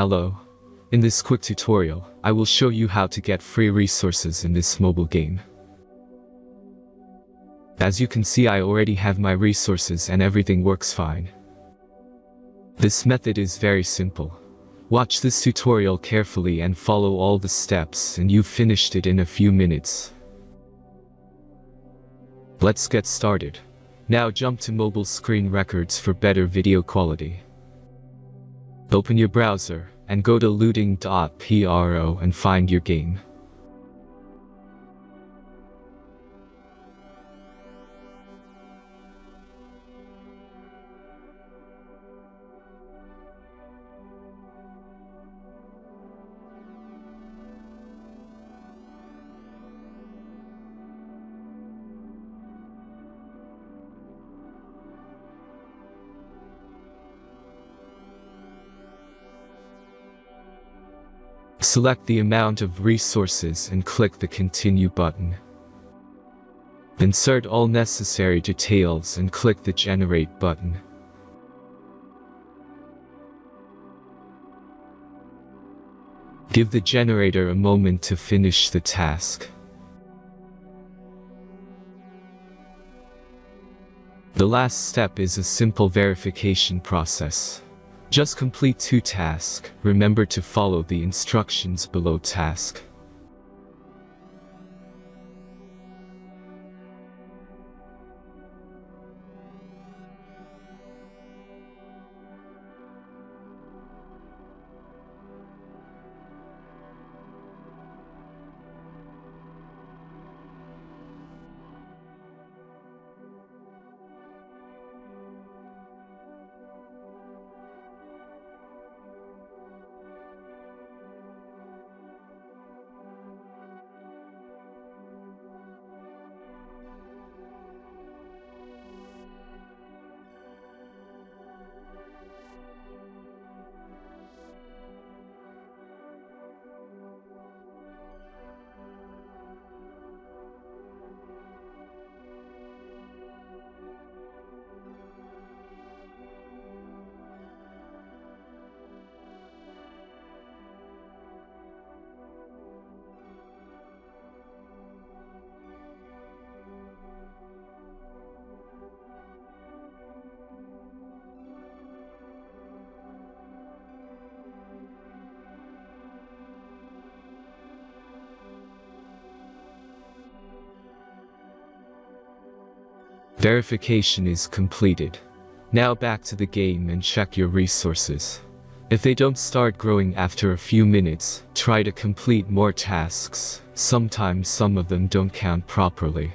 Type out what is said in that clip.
Hello. In this quick tutorial, I will show you how to get free resources in this mobile game. As you can see, I already have my resources and everything works fine. This method is very simple. Watch this tutorial carefully and follow all the steps and you've finished it in a few minutes. Let's get started. Now jump to mobile screen records for better video quality. Open your browser and go to looting.pro and find your game. Select the amount of resources and click the Continue button. Insert all necessary details and click the Generate button. Give the generator a moment to finish the task. The last step is a simple verification process. Just complete 2 tasks. Remember to follow the instructions below task. Verification is completed. Now back to the game and check your resources. If they don't start growing after a few minutes, try to complete more tasks. Sometimes some of them don't count properly.